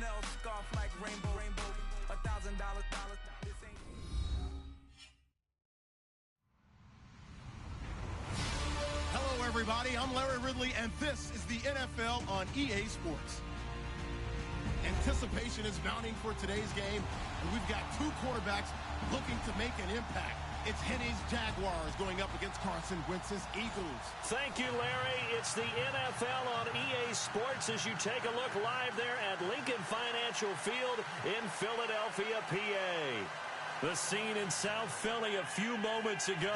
Chanel scarf like rainbow, $1,000. This ain't. Hello, everybody. I'm Larry Ridley, and this is the NFL on EA Sports. Anticipation is mounting for today's game, and we've got two quarterbacks looking to make an impact. It's Henny's Jaguars going up against Carson Wentz's Eagles. Thank you, Larry. It's the NFL on EA Sports as you take a look live there at Lincoln Financial Field in Philadelphia, PA. The scene in South Philly a few moments ago.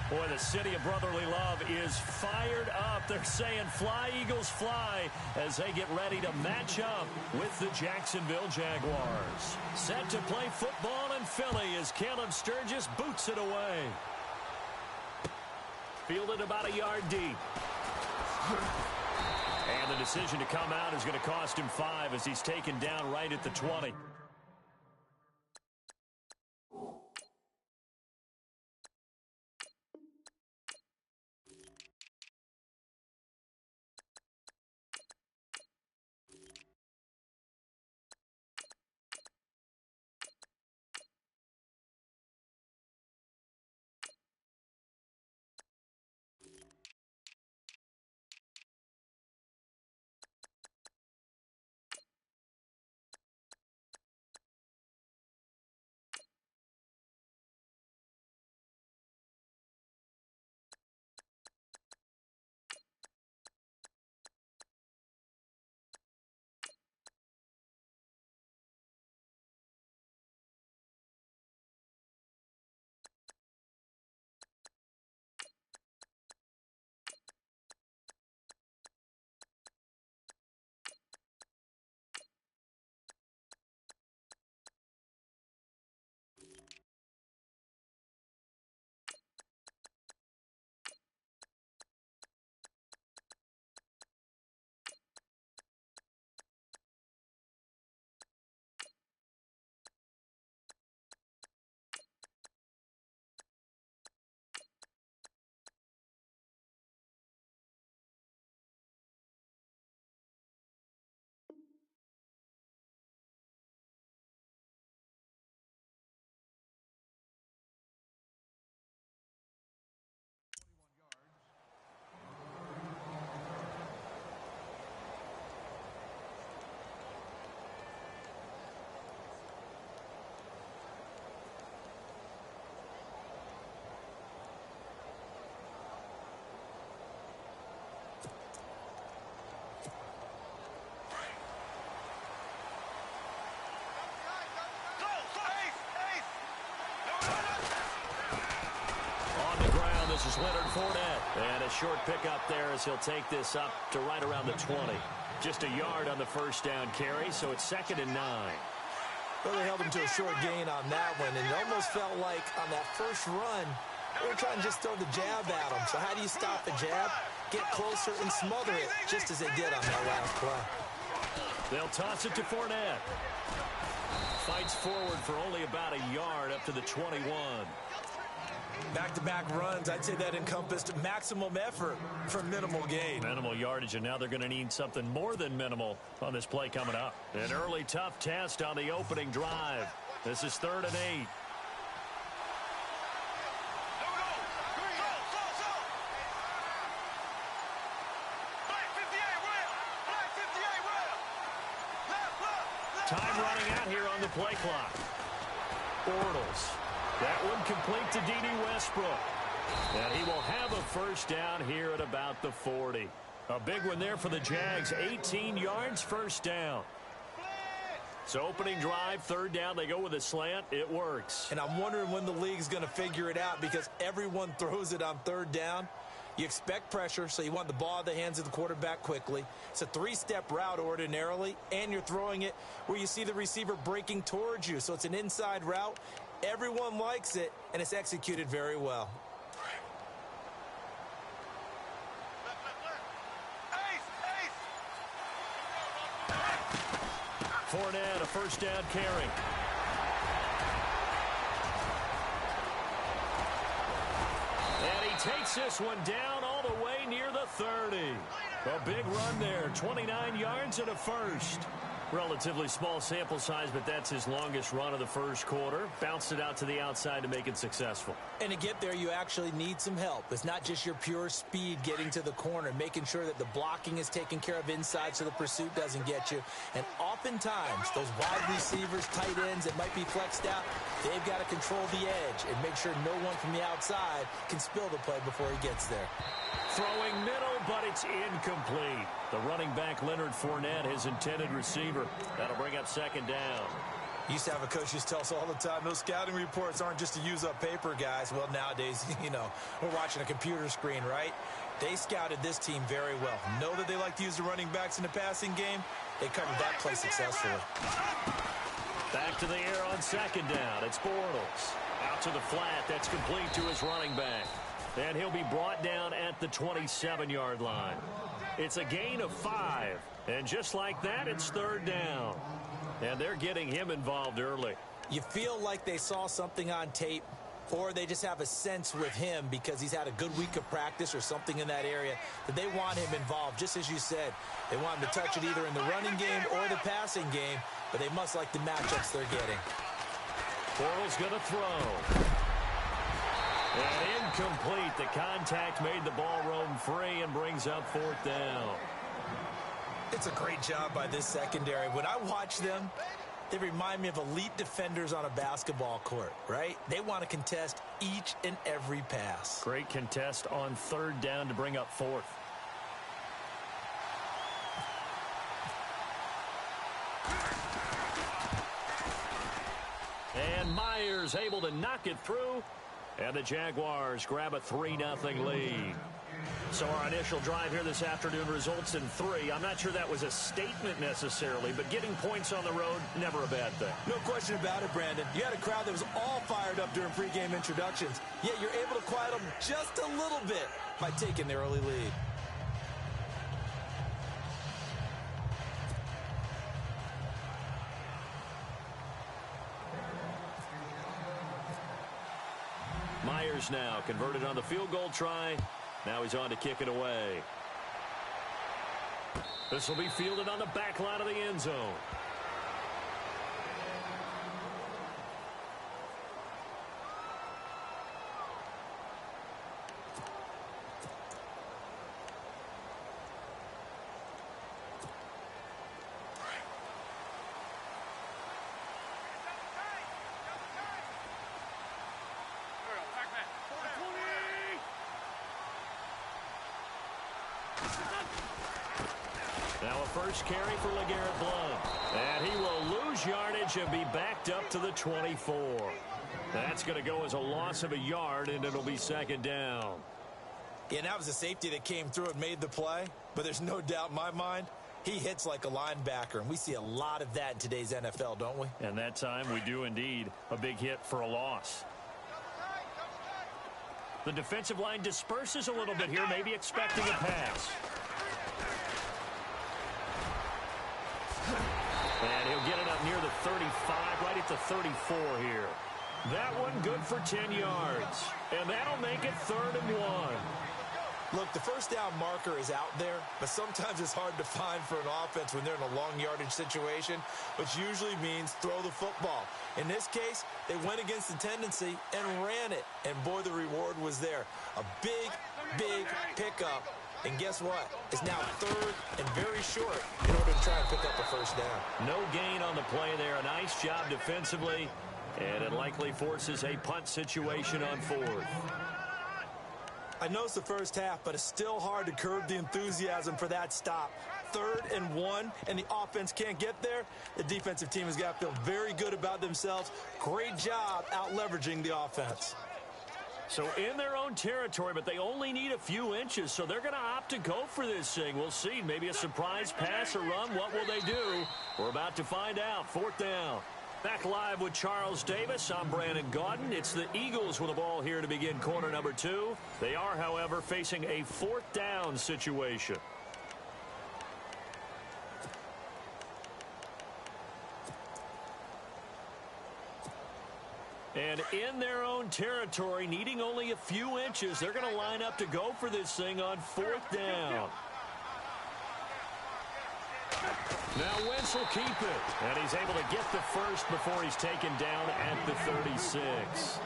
Boy, the city of brotherly love is fired up. They're saying, fly, Eagles, fly, as they get ready to match up with the Jacksonville Jaguars. Set to play football in Philly as Caleb Sturgis boots it away. Fielded about a yard deep. And the decision to come out is going to cost him 5 as he's taken down right at the 20. This is Leonard Fournette. And a short pickup there as he'll take this up to right around the 20. Just a yard on the first down carry, so it's 2nd and 9. Well, they held him to a short gain on that one, and it almost felt like on that first run, they were trying to just throw the jab at him. So how do you stop the jab? Get closer and smother it, just as they did on that last play. They'll toss it to Fournette. Fights forward for only about a yard up to the 21. Back-to-back runs, I'd say that encompassed maximum effort for minimal gain. Minimal yardage, and now they're going to need something more than minimal on this play coming up. An early tough test on the opening drive. This is 3rd and 8. Time running out here on the play clock. Bortles. That one complete to D.D. Westbrook. And he will have a first down here at about the 40. A big one there for the Jags. 18 yards, first down. So opening drive, 3rd down. They go with a slant. It works. And I'm wondering when the league's going to figure it out because everyone throws it on 3rd down. You expect pressure, so you want the ball in the hands of the quarterback quickly. It's a 3-step route ordinarily, and you're throwing it where you see the receiver breaking towards you. So it's an inside route. Everyone likes it, and it's executed very well. Fournette, a first down carry. And he takes this one down all the way near the 30. A big run there, 29 yards and a first. Relatively small sample size, but that's his longest run of the first quarter. Bounced it out to the outside to make it successful. And to get there, you actually need some help. It's not just your pure speed getting to the corner, making sure that the blocking is taken care of inside so the pursuit doesn't get you. And oftentimes, those wide receivers, tight ends that might be flexed out, they've got to control the edge and make sure no one from the outside can spill the play before he gets there. Throwing middle, but it's incomplete. The running back, Leonard Fournette, his intended receiver. That'll bring up second down. Used to have a coach used to tell us all the time, those scouting reports aren't just to use up paper, guys. Well, nowadays, we're watching a computer screen, right? They scouted this team very well. Know that they like to use the running backs in the passing game. They covered that play successfully. Back to the air on second down. It's Bortles. Out to the flat. That's complete to his running back. And he'll be brought down at the 27-yard line. It's a gain of 5. And just like that, it's third down. And they're getting him involved early. You feel like they saw something on tape, or they just have a sense with him because he's had a good week of practice or something in that area that they want him involved. Just as you said, they want him to touch it either in the running game or the passing game, but they must like the matchups they're getting. Bortles going to throw. And incomplete. The contact made the ball roam free and brings up fourth down. It's a great job by this secondary. When I watch them, they remind me of elite defenders on a basketball court, right? They want to contest each and every pass. Great contest on third down to bring up fourth. And Myers able to knock it through. And the Jaguars grab a 3-0 lead. So our initial drive here this afternoon results in 3. I'm not sure that was a statement necessarily, but getting points on the road, never a bad thing. No question about it, Brandon. You had a crowd that was all fired up during pregame introductions, yet you're able to quiet them just a little bit by taking the early lead. Myers now converted on the field goal try. Now he's on to kick it away. This will be fielded on the back line of the end zone. Now a first carry for LeGarrette Blount. And he will lose yardage and be backed up to the 24. That's going to go as a loss of a yard, and it'll be second down. Yeah, that was a safety that came through and made the play. But there's no doubt in my mind, he hits like a linebacker. And we see a lot of that in today's NFL, don't we? And that time we do indeed. A big hit for a loss. The defensive line disperses a little bit here, maybe expecting a pass. And he'll get it up near the 35, right at the 34 here. That one good for 10 yards. And that'll make it 3rd and 1. Look, the first down marker is out there, but sometimes it's hard to find for an offense when they're in a long yardage situation, which usually means throw the football. In this case, they went against the tendency and ran it. And boy, the reward was there. A big, big pickup. And guess what? It's now 3rd and very short in order to try and pick up a first down. No gain on the play there. A nice job defensively. And it likely forces a punt situation on 4th. I know it's the first half, but it's still hard to curb the enthusiasm for that stop. 3rd and 1, and the offense can't get there. The defensive team has got to feel very good about themselves. Great job out-leveraging the offense. So in their own territory, but they only need a few inches, so they're going to opt to go for this thing. We'll see. Maybe a surprise pass or run. What will they do? We're about to find out. 4th down. Back live with Charles Davis. I'm Brandon Gaudin. It's the Eagles with the ball here to begin quarter number 2. They are, however, facing a 4th down situation. And in their own territory, needing only a few inches, they're going to line up to go for this thing on 4th down. Now Wentz will keep it. And he's able to get the first before he's taken down at the 36.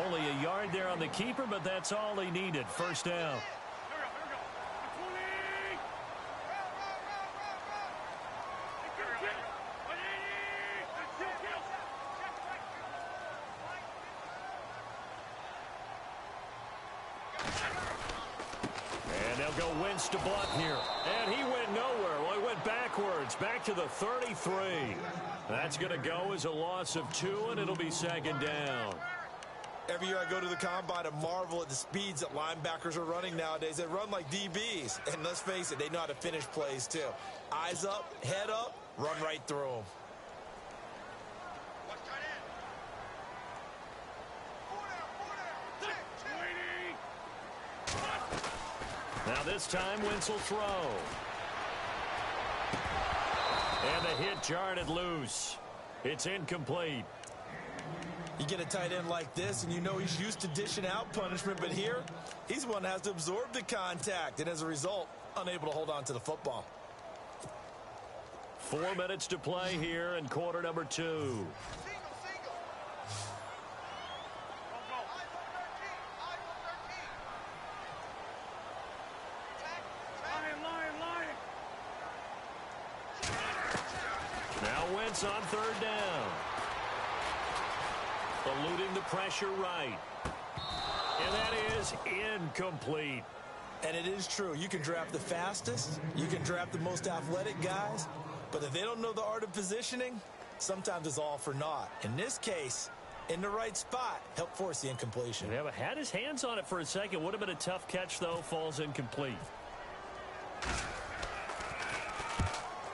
Only a yard there on the keeper, but that's all he needed. First down. And they'll go Wentz to Blunt here. And he went nowhere. Well, he went backwards, back to the 33. That's going to go as a loss of 2, and it'll be second down. Every year I go to the combine and marvel at the speeds that linebackers are running nowadays. They run like DBs. And let's face it, they know how to finish plays too. Eyes up, head up, run right through them. Now this time, Wentz will throw. And the hit jarred loose. It's incomplete. You get a tight end like this, and you know he's used to dishing out punishment, but here, he's the one that has to absorb the contact, and as a result, unable to hold on to the football. 4 minutes to play here in quarter number 2. Now Wentz on third down. Eluding the pressure right. And that is incomplete. And it is true. You can draft the fastest. You can draft the most athletic guys. But if they don't know the art of positioning, sometimes it's all for naught. In this case, in the right spot, help force the incompletion. Yeah, but had his hands on it for a second. Would have been a tough catch, though. Falls incomplete.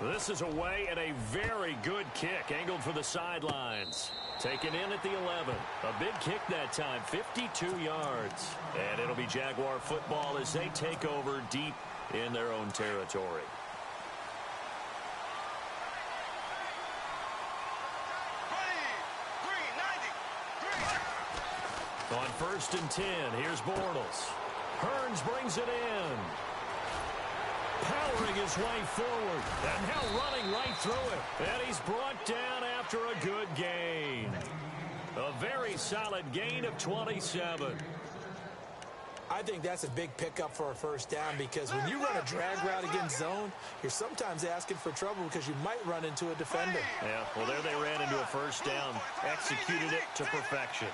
This is away and a very good kick. Angled for the sidelines. Taken in at the 11. A big kick that time. 52 yards. And it'll be Jaguar football as they take over deep in their own territory. On 1st and 10, here's Bortles. Hearns brings it in. Powering his way forward. And now running right through it. And he's brought down after a good gain. A very solid gain of 27. I think that's a big pickup for a first down because when you run a drag route against zone, you're sometimes asking for trouble because you might run into a defender. Yeah, well, there they ran into a first down. Executed it to perfection.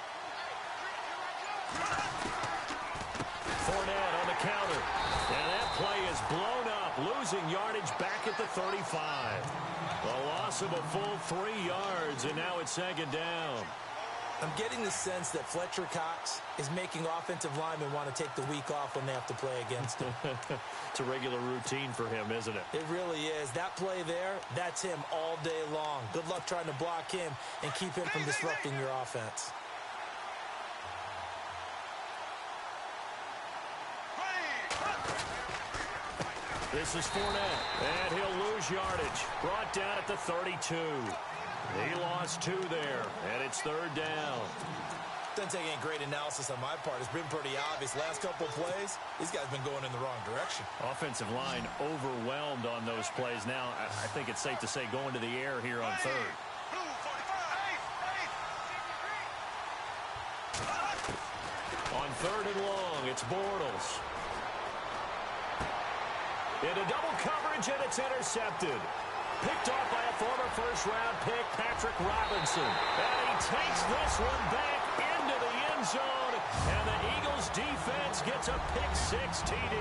Fournette on the counter. And that play is blown up, losing yardage back at the 35. A loss of a full 3 yards, and now it's second down. I'm getting the sense that Fletcher Cox is making offensive linemen want to take the week off when they have to play against him. It's a regular routine for him, isn't it? It really is. That play there, that's him all day long. Good luck trying to block him and keep him from disrupting your offense. This is Fournette, and he'll lose yardage. Brought down at the 32. He lost 2 there, and it's third down. Doesn't take any great analysis on my part. It's been pretty obvious. Last couple of plays, these guys have been going in the wrong direction. Offensive line overwhelmed on those plays. Now, I think it's safe to say going to the air here on third. On third and long, it's Bortles. Into double coverage, and it's intercepted. Picked off by a former first-round pick, Patrick Robinson. And he takes this one back into the end zone. And the Eagles defense gets a pick-6 TD.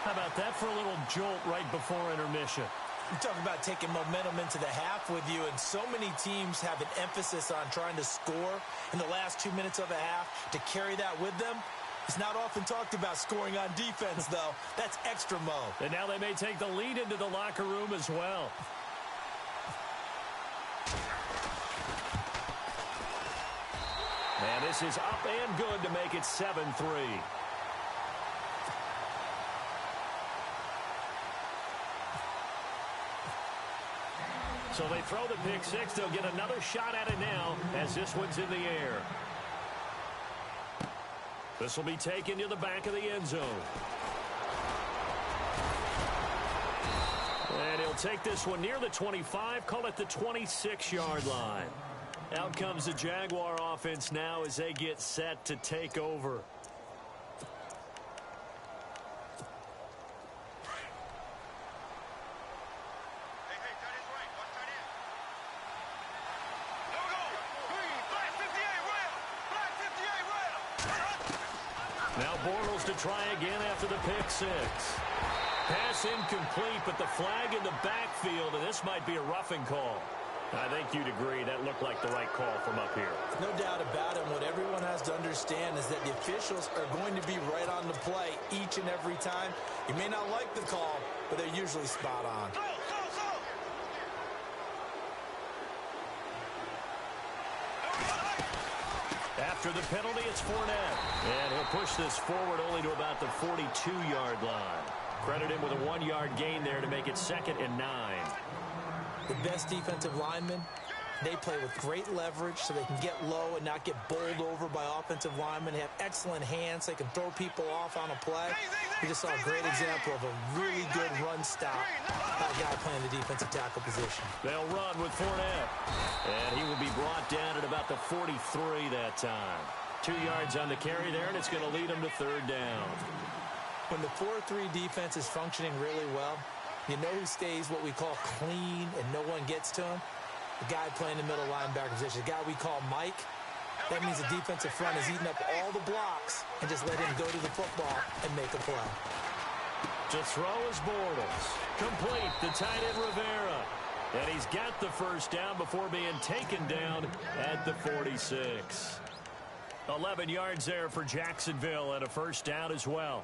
How about that for a little jolt right before intermission? You talk about taking momentum into the half with you, and so many teams have an emphasis on trying to score in the last 2 minutes of a half to carry that with them. It's not often talked about scoring on defense, though. That's extra mode. And now they may take the lead into the locker room as well. And this is up and good to make it 7-3. So they throw the pick-6. They'll get another shot at it now as this one's in the air. This will be taken to the back of the end zone. And he'll take this one near the 25, call it the 26-yard line. Out comes the Jaguar offense now as they get set to take over. Now Bortles to try again after the pick six. Pass incomplete, but the flag in the backfield, and this might be a roughing call. I think you'd agree that looked like the right call from up here. No doubt about it. What everyone has to understand is that the officials are going to be right on the play each and every time. You may not like the call, but they're usually spot on. After the penalty, it's Fournette. And he'll push this forward only to about the 42-yard line. Credit him with a 1-yard gain there to make it 2nd and 9. The best defensive linemen, they play with great leverage so they can get low and not get bowled over by offensive linemen. They have excellent hands. They can throw people off on a play. We just saw a great example of a really good run stop by a guy playing the defensive tackle position. They'll run with Fournette. And he will be brought down at about the 43 that time. 2 yards on the carry there, and it's going to lead him to 3rd down. When the 4-3 defense is functioning really well, you know who stays what we call clean and no one gets to him? The guy playing the middle linebacker position, the guy we call Mike. That means the defensive front is eating up all the blocks and just let him go to the football and make a play. To throw is Bortles. Complete, the tight end Rivera. And he's got the 1st down before being taken down at the 46. 11 yards there for Jacksonville and a 1st down as well.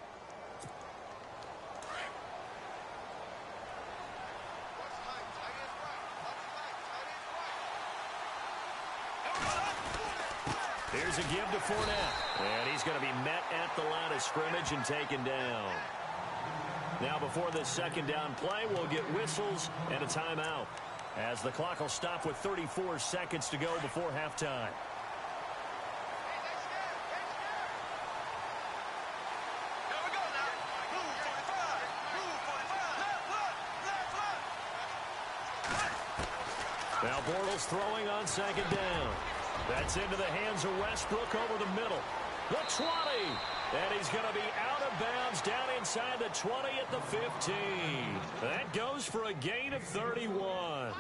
Here's a give to Fournette. And he's going to be met at the line of scrimmage and taken down. Now before this 2nd down play, we'll get whistles and a timeout, as the clock will stop with 34 seconds to go before halftime. Now Bortles throwing on 2nd down. That's into the hands of Westbrook over the middle. The 20. And he's going to be out of bounds down inside the 20 at the 15. That goes for a gain of 31.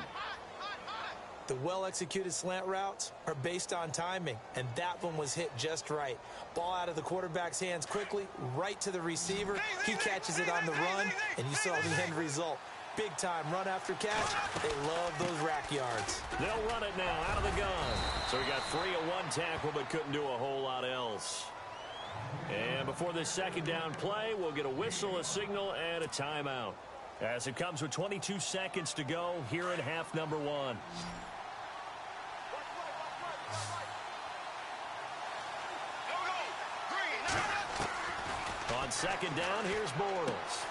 The well-executed slant routes are based on timing, and that one was hit just right. Ball out of the quarterback's hands quickly, right to the receiver. He catches it on the run, and you saw the end result. Big time run after catch. They love those rack yards. They'll run it now out of the gun. So he got 3 of 1 tackle, but couldn't do a whole lot else. And before this 2nd down play, we'll get a whistle, a signal, and a timeout, as it comes with 22 seconds to go here in half number 1. On 2nd down, here's Bortles.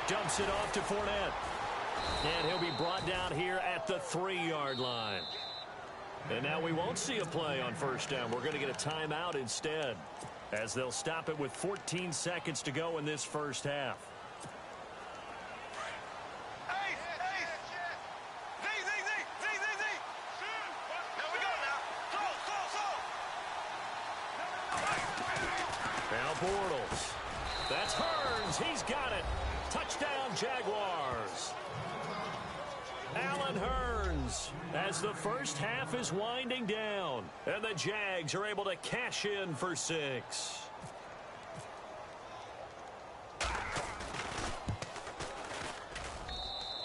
Dumps it off to Fournette. And he'll be brought down here at the 3-yard line. And now we won't see a play on 1st down. We're going to get a timeout instead, as they'll stop it with 14 seconds to go in this 1st half. Now Bortles. That's Hearns. He's got it. Touchdown, Jaguars. Allen Hearns, as the 1st half is winding down, and the Jags are able to cash in for 6.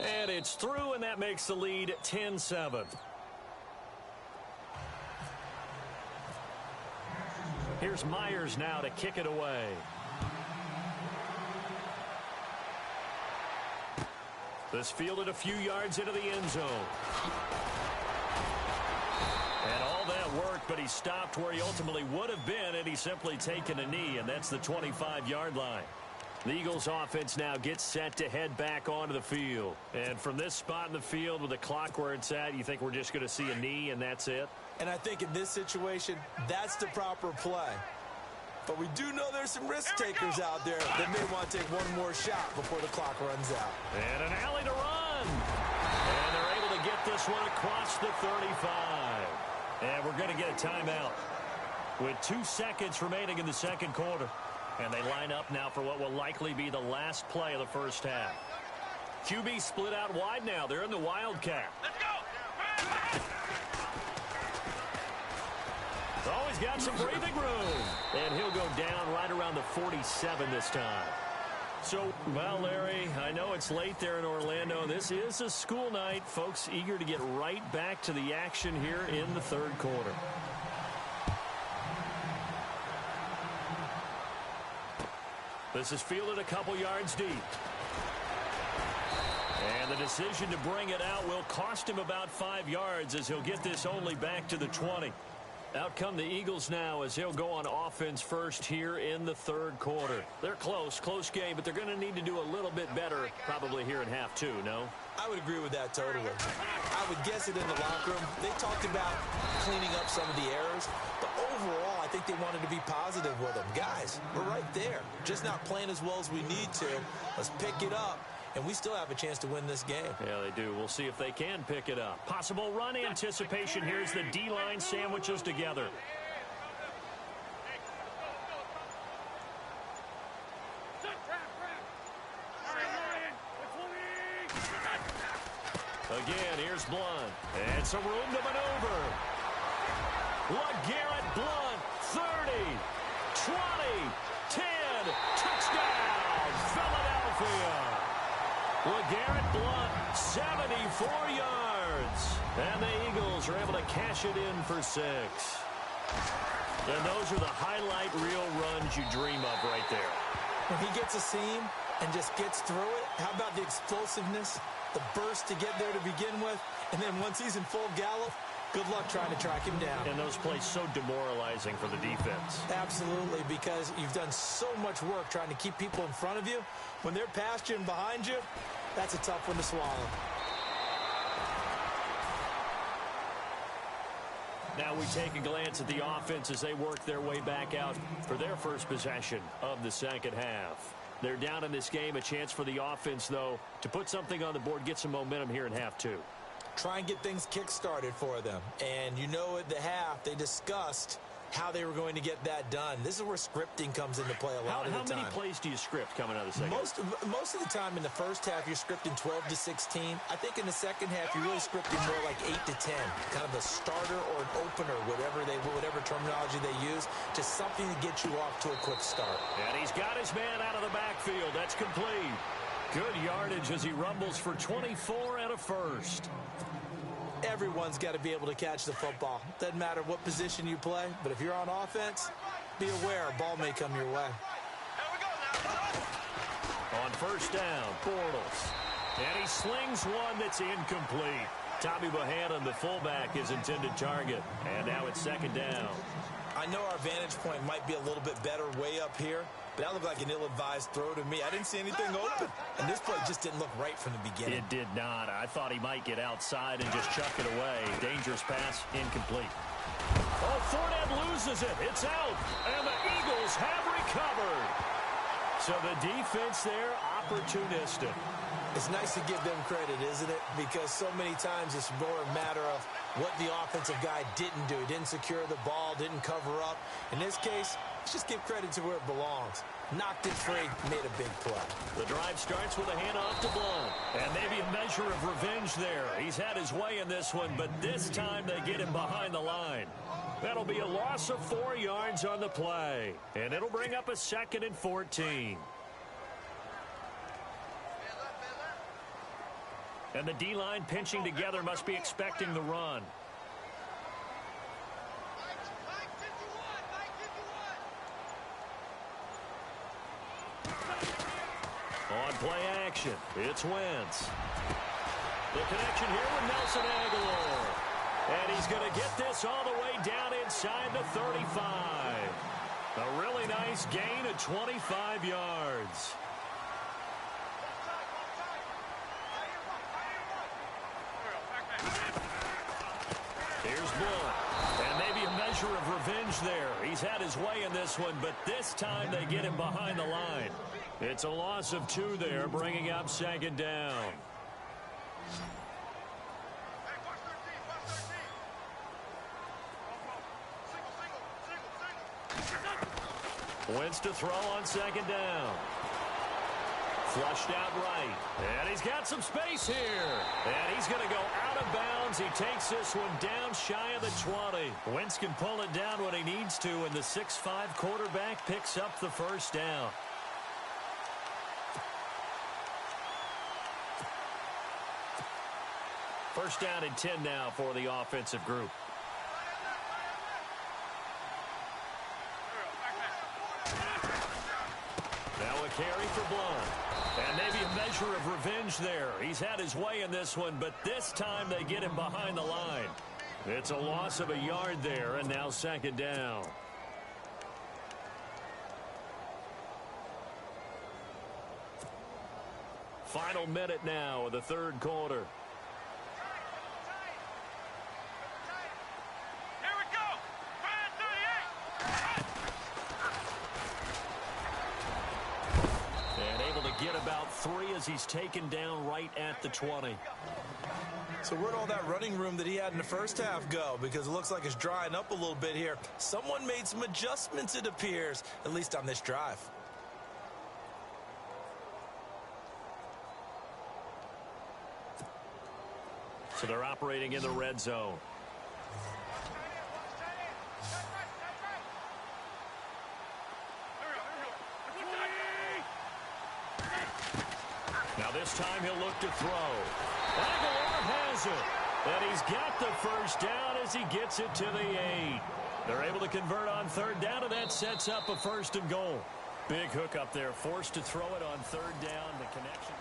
And it's through, and that makes the lead 10-7. Here's Myers now to kick it away. This fielded a few yards into the end zone. And all that worked, but he stopped where he ultimately would have been, and he's simply taken a knee, and that's the 25-yard line. The Eagles offense now gets set to head back onto the field. And from this spot in the field with the clock where it's at, you think we're just going to see a knee and that's it? And I think in this situation, that's the proper play. But we do know there's some risk takers out there that may want to take one more shot before the clock runs out. And an alley to run. And they're able to get this one across the 35. And we're going to get a timeout with 2 seconds remaining in the second quarter. And they line up now for what will likely be the last play of the first half. QB split out wide now. They're in the Wildcat. Let's go! Oh, he's got some breathing room. And he'll go down right around the 47 this time. So, well, Larry, I know it's late there in Orlando. This is a school night. Folks eager to get right back to the action here in the third quarter. This is fielded a couple yards deep. And the decision to bring it out will cost him about 5 yards as he'll get this only back to the 20. Out come the Eagles now as he'll go on offense first here in the third quarter. They're close game, but they're going to need to do a little bit better probably here in half two, no? I would agree with that totally. I would guess it in the locker room. They talked about cleaning up some of the errors, but overall, I think they wanted to be positive with them. Guys, we're right there. Just not playing as well as we need to. Let's pick it up, and we still have a chance to win this game. Yeah, they do. We'll see if they can pick it up. Possible run anticipation. Here's the D-line sandwiches together. Again, here's Blunt. And some room to maneuver. LeGarrette Blunt, 30, 20, 10, touchdown, Philadelphia. LeGarrette Blunt, 74 yards. And the Eagles are able to cash it in for 6. And those are the highlight reel runs you dream of right there. When he gets a seam and just gets through it, how about the explosiveness, the burst to get there to begin with, and then once he's in full gallop, good luck trying to track him down. And those plays so demoralizing for the defense. Absolutely, because you've done so much work trying to keep people in front of you. When they're past you and behind you, that's a tough one to swallow. Now we take a glance at the offense as they work their way back out for their first possession of the second half. They're down in this game. A chance for the offense, though, to put something on the board, get some momentum here in half two. Try and get things kick-started for them. And you know at the half, they discussed how they were going to get that done. This is where scripting comes into play a lot of the time. How many plays do you script coming out of the second? Most of the time in the first half, you're scripting 12 to 16. I think in the second half, you're really scripting more like 8 to 10. Kind of a starter or an opener, whatever terminology they use, to something to get you off to a quick start. And he's got his man out of the backfield. That's complete. Good yardage as he rumbles for 24 and a first. Everyone's got to be able to catch the football. Doesn't matter what position you play, but if you're on offense, be aware a ball may come your way. On first down, Bortles. And he slings one that's incomplete. Tommy Bohannon, the fullback, his intended target. And now it's second down. I know our vantage point might be a little bit better way up here, but that looked like an ill-advised throw to me. I didn't see anything open, and this play just didn't look right from the beginning. It did not. I thought he might get outside and just chuck it away. Dangerous pass, incomplete. Oh, Fournette loses it. It's out, and the Eagles have recovered. So the defense there, opportunistic. It's nice to give them credit, isn't it? Because so many times it's more a matter of what the offensive guy didn't do. He didn't secure the ball, didn't cover up. In this case, let's just give credit to where it belongs. Knocked it free, made a big play. The drive starts with a handoff to Blunt. And maybe a measure of revenge there. He's had his way in this one, but this time they get him behind the line. That'll be a loss of 4 yards on the play. And it'll bring up a 2nd and 14. And the D-line pinching together must be expecting the run. On play action, it's Wentz. The connection here with Nelson Aguilar. And he's going to get this all the way down inside the 35. A really nice gain of 25 yards. Here's Blunt. And maybe a measure measure of revenge there. He's had his way in this one, but this time they get him behind the line. It's a loss of 2 there, bringing up second down. Wentz to throw on second down. Flushed out right. And he's got some space here. And he's going to go out of bounds. He takes this one down shy of the 20. Wentz can pull it down when he needs to, and the 6'5" quarterback picks up the first down. First down and 10 now for the offensive group. Now a carry for Blunt. And maybe a measure of revenge there. He's had his way in this one, but this time they get him behind the line. It's a loss of a yard there, and now second down. Final minute now of the third quarter. Get about 3 as he's taken down right at the 20. So where'd all that running room that he had in the first half go? Because it looks like it's drying up a little bit here. Someone made some adjustments, it appears, at least on this drive. So they're operating in the red zone. Now this time he'll look to throw. Aguilar has it. And he's got the first down as he gets it to the 8. They're able to convert on third down, and that sets up a 1st and goal. Big hook up there, forced to throw it on third down. The connection.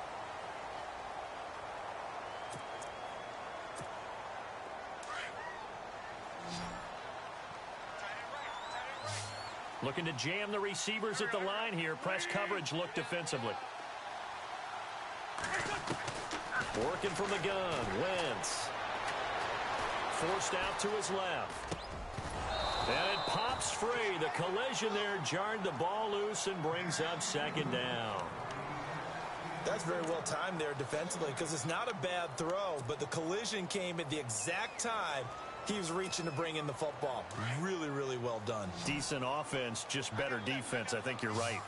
Looking to jam the receivers at the line here. Press coverage look defensively. Working from the gun, Wentz. Forced out to his left. And it pops free. The collision there jarred the ball loose and brings up second down. That's very well timed there defensively, because it's not a bad throw, but the collision came at the exact time he was reaching to bring in the football. Really, really well done. Decent offense, just better defense. I think you're right.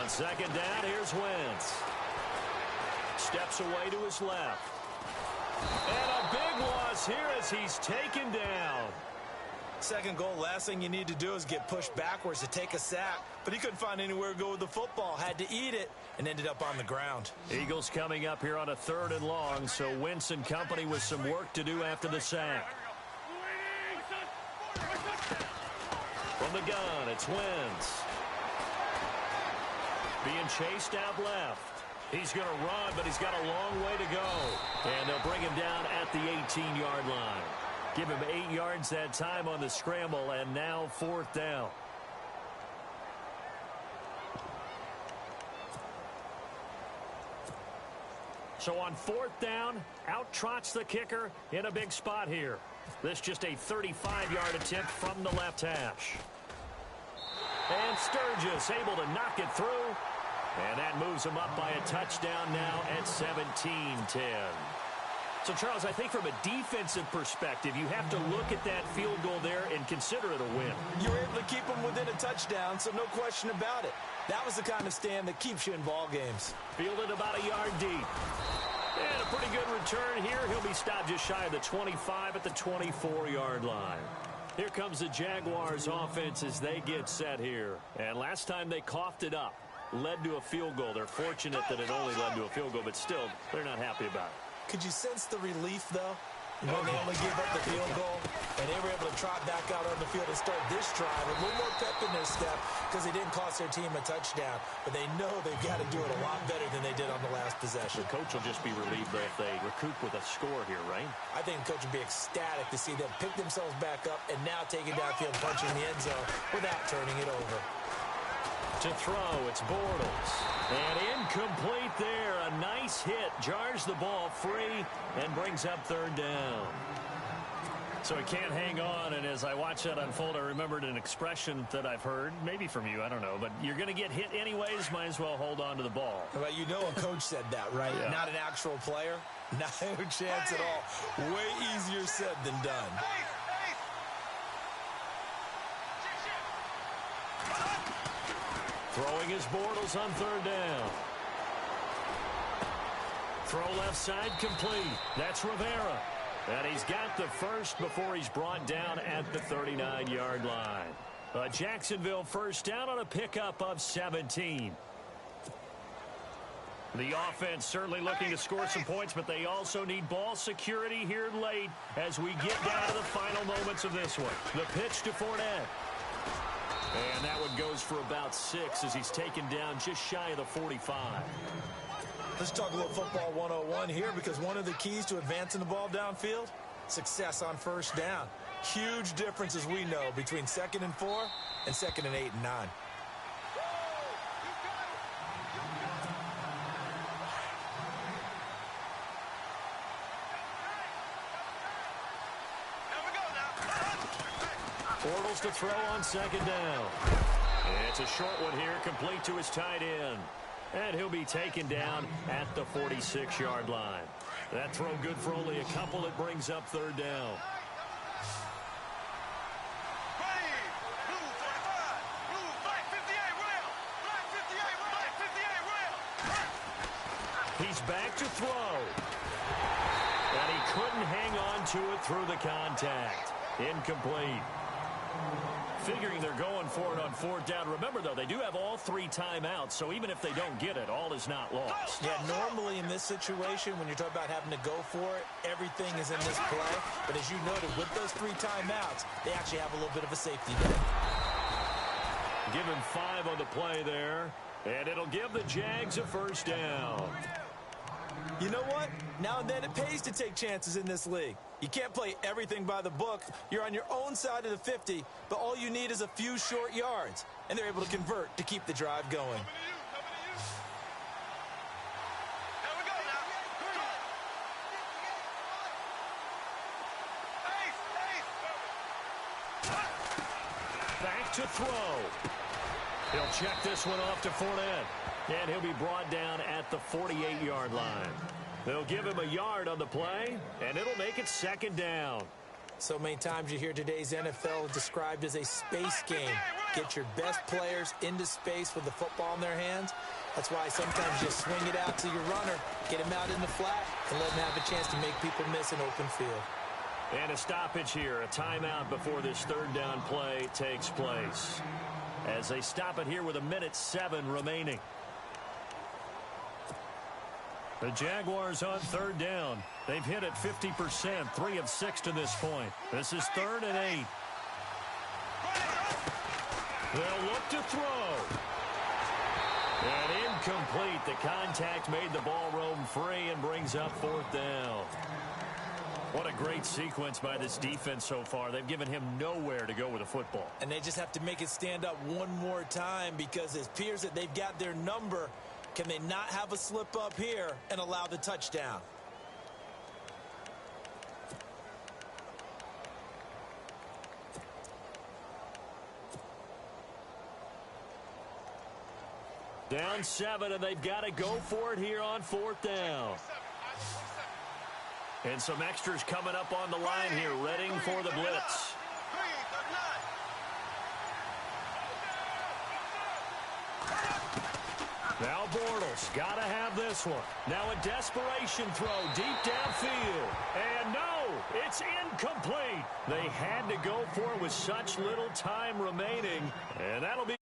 On second down, here's Wentz. Steps away to his left. And a big loss here as he's taken down. Second goal, last thing you need to do is get pushed backwards to take a sack. But he couldn't find anywhere to go with the football. Had to eat it and ended up on the ground. Eagles coming up here on a 3rd and long, so Wentz and company with some work to do after the sack. From the gun, it's Wentz. Being chased out left. He's going to run, but he's got a long way to go. And they'll bring him down at the 18-yard line. Give him 8 yards that time on the scramble, and now 4th down. So on 4th down, out trots the kicker in a big spot here. This just a 35-yard attempt from the left hash. And Sturgis able to knock it through. And that moves him up by a touchdown now at 17-10. So, Charles, I think from a defensive perspective, you have to look at that field goal there and consider it a win. You were able to keep them within a touchdown, so no question about it. That was the kind of stand that keeps you in ball games. Fielded about a yard deep. And a pretty good return here. He'll be stopped just shy of the 25 at the 24-yard line. Here comes the Jaguars offense as they get set here. And last time they coughed it up, led to a field goal. They're fortunate that it only led to a field goal, but still, they're not happy about it. Could you sense the relief, though? When they only gave up the field goal, and they were able to trot back out on the field and start this drive with a little more pep in their step because they didn't cost their team a touchdown. But they know they've got to do it a lot better than they did on the last possession. The coach will just be relieved if they recoup with a score here, right? I think the coach would be ecstatic to see them pick themselves back up and now take it downfield, punching the end zone without turning it over. To throw, it's Bortles. And incomplete there. A nice hit. Jars the ball free and brings up third down. So he can't hang on, and as I watch that unfold, I remembered an expression that I've heard, maybe from you, I don't know, but you're going to get hit anyways, might as well hold on to the ball. Well, you know a coach said that, right? Yeah. Not an actual player. No chance at all. Way easier said than done. Throwing his Bortles on third down. Throw left side complete. That's Rivera. And he's got the first before he's brought down at the 39-yard line. A Jacksonville first down on a pickup of 17. The offense certainly looking to score some points, but they also need ball security here late as we get down to the final moments of this one. The pitch to Fournette. And that one goes for about 6 as he's taken down just shy of the 45. Let's talk a little football 101 here, because one of the keys to advancing the ball downfield, success on first down. Huge difference, as we know, between 2nd and 4 and 2nd and 8 and 9. Bortles to throw on second down. It's a short one here, complete to his tight end. And he'll be taken down at the 46-yard line. That throw good for only a couple. It brings up third down. He's back to throw. And he couldn't hang on to it through the contact. Incomplete. Figuring they're going for it on fourth down. Remember, though, they do have all 3 timeouts, so even if they don't get it, all is not lost. Yeah, normally in this situation, when you're talking about having to go for it, everything is in this play. But as you noted, with those 3 timeouts, they actually have a little bit of a safety net. Give him 5 on the play there, and it'll give the Jags a first down. You know what? Now and then it pays to take chances in this league. You can't play everything by the book. You're on your own side of the 50, but all you need is a few short yards, and they're able to convert to keep the drive going. Back to throw. He'll check this one off to Fournette, and he'll be brought down at the 48-yard line. They'll give him a yard on the play, and it'll make it second down. So many times you hear today's NFL described as a space game. Get your best players into space with the football in their hands. That's why sometimes you swing it out to your runner, get him out in the flat, and let him have a chance to make people miss an open field. And a stoppage here, a timeout before this third down play takes place. As they stop it here with 1:07 remaining. The Jaguars on third down. They've hit it 50%, 3 of 6 to this point. This is 3rd and 8. They'll look to throw. And incomplete. The contact made the ball roam free and brings up 4th down. What a great sequence by this defense so far. They've given him nowhere to go with the football. And they just have to make it stand up one more time, because it appears that they've got their number. Can they not have a slip up here and allow the touchdown? Down 7, and they've got to go for it here on 4th down. And some extras coming up on the line here, readying for the blitz. Now Bortles, got to have this one. Now a desperation throw deep downfield. And no, it's incomplete. They had to go for it with such little time remaining. And that'll be